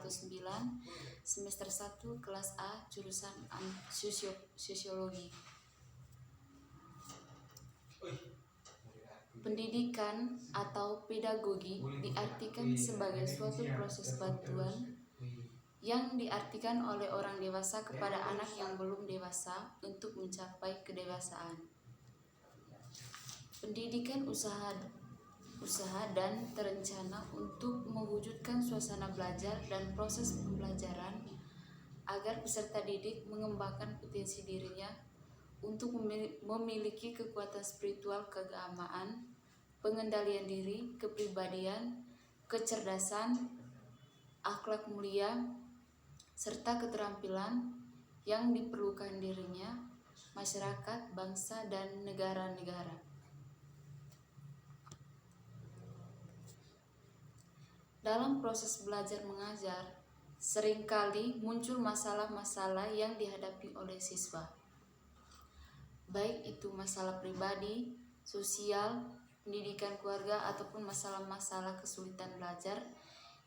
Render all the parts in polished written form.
9, semester 1 kelas A, jurusan Sosiologi. Pendidikan atau pedagogi diartikan sebagai suatu proses bantuan yang diartikan oleh orang dewasa kepada anak yang belum dewasa untuk mencapai kedewasaan. Pendidikan usaha dan terencana untuk mewujudkan suasana belajar dan proses pembelajaran agar peserta didik mengembangkan potensi dirinya untuk memiliki kekuatan spiritual, keagamaan, pengendalian diri, kepribadian, kecerdasan, akhlak mulia, serta keterampilan yang diperlukan dirinya, masyarakat, bangsa, dan negara-negara. Dalam proses belajar mengajar, seringkali muncul masalah-masalah yang dihadapi oleh siswa. Baik itu masalah pribadi, sosial, pendidikan keluarga, ataupun masalah-masalah kesulitan belajar,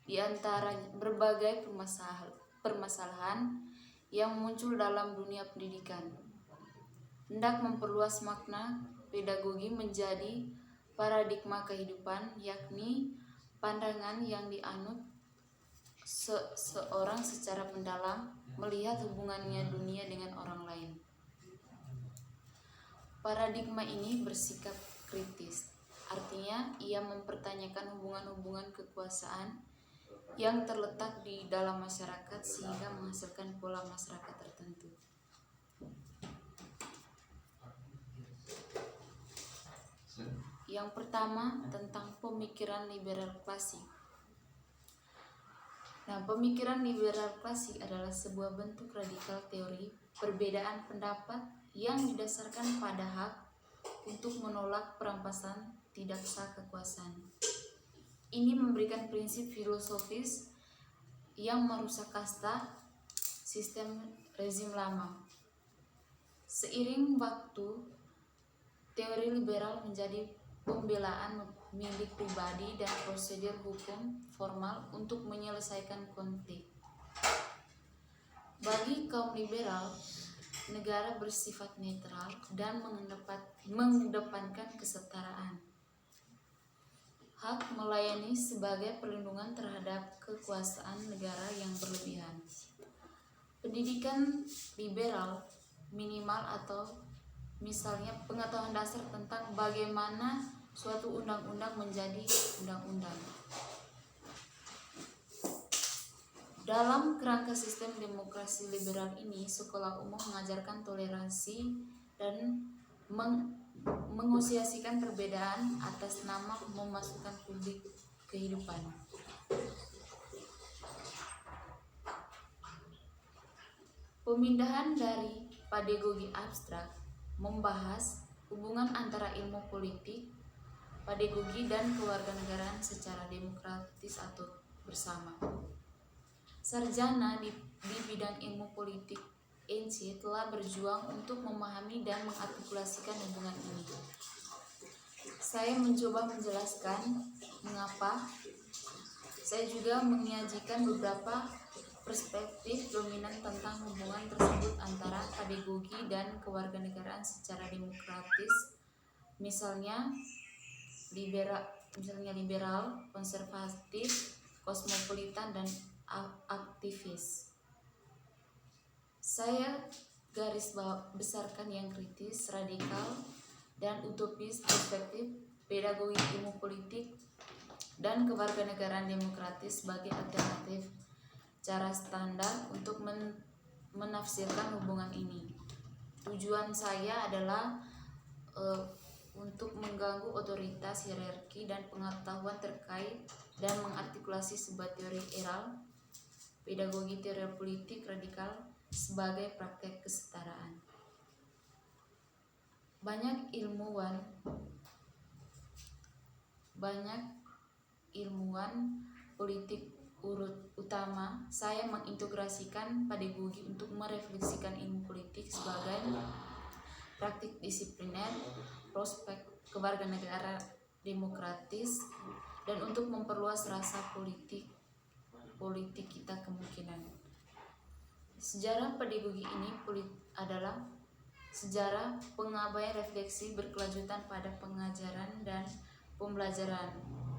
di antara berbagai permasalahan yang muncul dalam dunia pendidikan. Hendak memperluas makna, pedagogi menjadi paradigma kehidupan, yakni pandangan yang dianut seorang secara mendalam melihat hubungannya dunia dengan orang lain. Paradigma ini bersikap kritis, artinya ia mempertanyakan hubungan-hubungan kekuasaan yang terletak di dalam masyarakat sehingga menghasilkan pola masyarakat tertentu. Yang pertama, tentang pemikiran liberal klasik. Pemikiran liberal klasik adalah sebuah bentuk radikal teori perbedaan pendapat yang didasarkan pada hak untuk menolak perampasan tidak sah kekuasaan. Ini memberikan prinsip filosofis yang merusak kasta, sistem rezim lama. Seiring waktu, teori liberal menjadi pembelaan milik pribadi dan prosedur hukum formal untuk menyelesaikan konflik. Bagi kaum liberal, negara bersifat netral dan mengedepankan kesetaraan. Hak melayani sebagai perlindungan terhadap kekuasaan negara yang berlebihan. Pendidikan liberal minimal atau misalnya pengetahuan dasar tentang bagaimana suatu undang-undang menjadi undang-undang. Dalam kerangka sistem demokrasi liberal ini, sekolah umum mengajarkan toleransi dan mengasosiasikan perbedaan atas nama memasukkan publik kehidupan. Pemindahan dari pedagogi abstrak membahas hubungan antara ilmu politik, pedagogi, dan kewarganegaraan secara demokratis atau bersama. Sarjana di bidang ilmu politik NC telah berjuang untuk memahami dan mengartikulasikan hubungan ini. Saya mencoba menjelaskan mengapa. Saya juga menyajikan beberapa perspektif dominan tentang hubungan tersebut antara pedagogi dan kewarganegaraan secara demokratis, misalnya liberal, konservatif, kosmopolitan, dan aktivis. Saya garis besarkan yang kritis, radikal, dan utopis perspektif pedagogi ilmu politik dan kewarganegaraan demokratis sebagai alternatif cara standar untuk menafsirkan hubungan ini. Tujuan saya adalah untuk mengganggu otoritas, hierarki, dan pengetahuan terkait dan mengartikulasi sebuah teori eral, pedagogi teori politik radikal sebagai praktek kesetaraan. Banyak ilmuwan politik utama, saya mengintegrasikan pedagogi untuk merefleksikan ilmu politik sebagai praktik disipliner, prospek kewarganegaraan demokratis, dan untuk memperluas rasa politik politik kita kemungkinan. Sejarah pedagogi ini adalah sejarah pengabaian refleksi berkelanjutan pada pengajaran dan pembelajaran,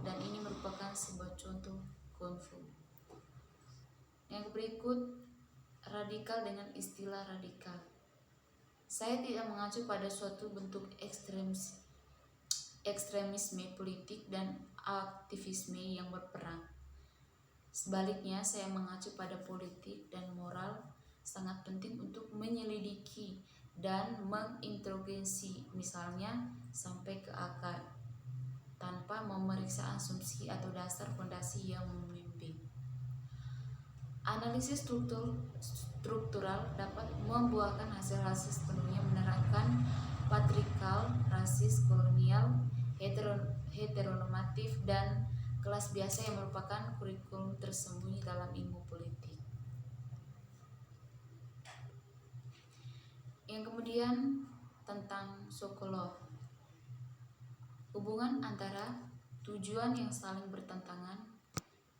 dan ini merupakan sebuah contoh konflik. Yang berikut, radikal dengan istilah radikal. Saya tidak mengacu pada suatu bentuk ekstremisme politik dan aktivisme yang berperang. Sebaliknya, saya mengacu pada politik dan moral sangat penting untuk menyelidiki dan menginterogasi, misalnya sampai ke akar, tanpa memeriksa asumsi atau dasar fondasi yang memimpin. Analisis struktural dapat membuahkan hasil-hasil sepenuhnya menerapkan patriarkal, rasis, kolonial, heteronormatif, dan kelas biasa yang merupakan kurikulum tersembunyi dalam ilmu politik. Yang kemudian tentang Sokolov, hubungan antara tujuan yang saling bertentangan,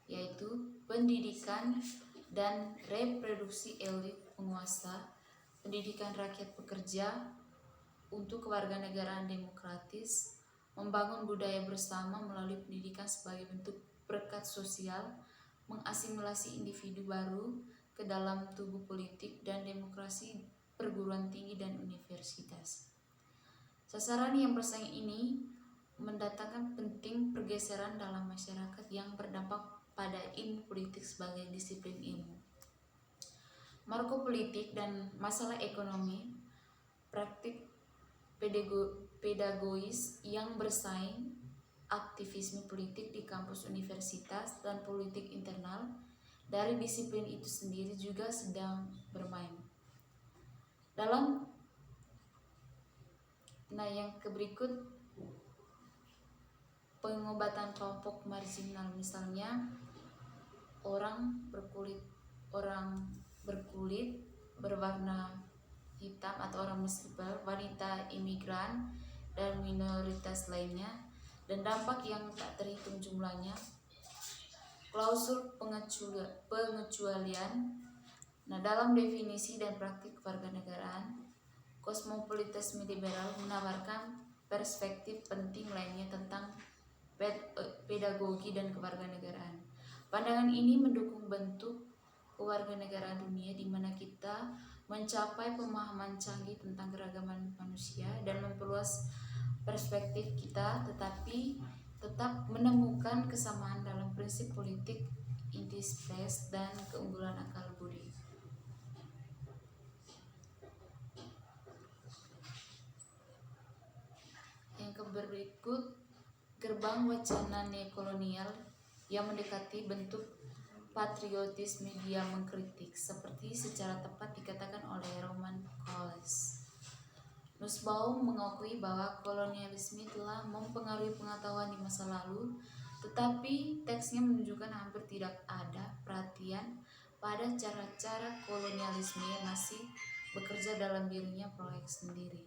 yaitu pendidikan dan reproduksi elit penguasa, pendidikan rakyat pekerja untuk kewarganegaraan demokratis, membangun budaya bersama melalui pendidikan sebagai bentuk perekat sosial, mengasimilasi individu baru ke dalam tubuh politik dan demokrasi perguruan tinggi dan universitas. Sasaran yang bersaing ini mendatangkan penting pergeseran dalam masyarakat yang berdampak pada ilmu politik sebagai disiplin ilmu. Marko politik dan masalah ekonomi, praktik pedagogis yang bersaing, aktivisme politik di kampus universitas, dan politik internal dari disiplin itu sendiri juga sedang bermain. Yang berikut, pengobatan kelompok marginal, misalnya orang berkulit berwarna hitam atau orang miskin, wanita imigran, dan minoritas lainnya, dan dampak yang tak terhitung jumlahnya. Klausul pengecualian. Dalam definisi dan praktik kewarganegaraan, kosmopolitisme liberal menawarkan perspektif penting lainnya tentang pedagogi dan kewarganegaraan. Pandangan ini mendukung bentuk kewarganegaraan dunia di mana kita mencapai pemahaman canggih tentang keragaman manusia dan memperluas perspektif kita, tetapi tetap menemukan kesamaan dalam prinsip politik, inti spes, dan keunggulan akal budi. Yang berikut, gerbang wacana neokolonial yang mendekati bentuk patriotisme dia mengkritik, seperti secara tepat dikatakan oleh Roman Coles. Nussbaum mengakui bahwa kolonialisme telah mempengaruhi pengetahuan di masa lalu, tetapi teksnya menunjukkan hampir tidak ada perhatian pada cara-cara kolonialisme yang masih bekerja dalam dirinya proyek sendiri.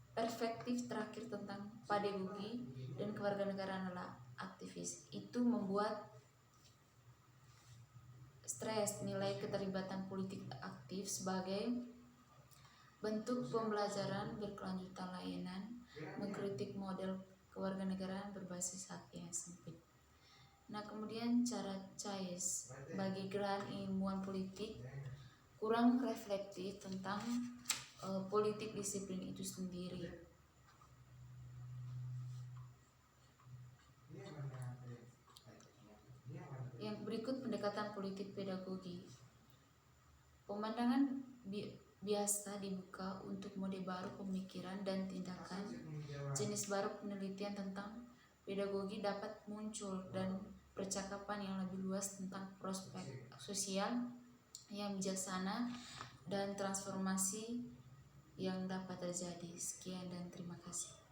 Perspektif terakhir tentang pedagogi dan kewarganegaraan adalah aktivis. Itu membuat stres nilai keterlibatan politik aktif sebagai bentuk pembelajaran berkelanjutan layanan, mengkritik model kewarganegaraan berbasis hak yang sempit. Kemudian cara Chase bagi gerakan ilmuwan politik kurang reflektif tentang politik disiplin itu sendiri. Yang berikut, pendekatan politik pedagogi. Pemandangan biasa dibuka untuk mode baru pemikiran dan tindakan. Jenis baru penelitian tentang pedagogi dapat muncul dan percakapan yang lebih luas tentang prospek sosial yang bijaksana dan transformasi yang dapat terjadi. Sekian dan terima kasih.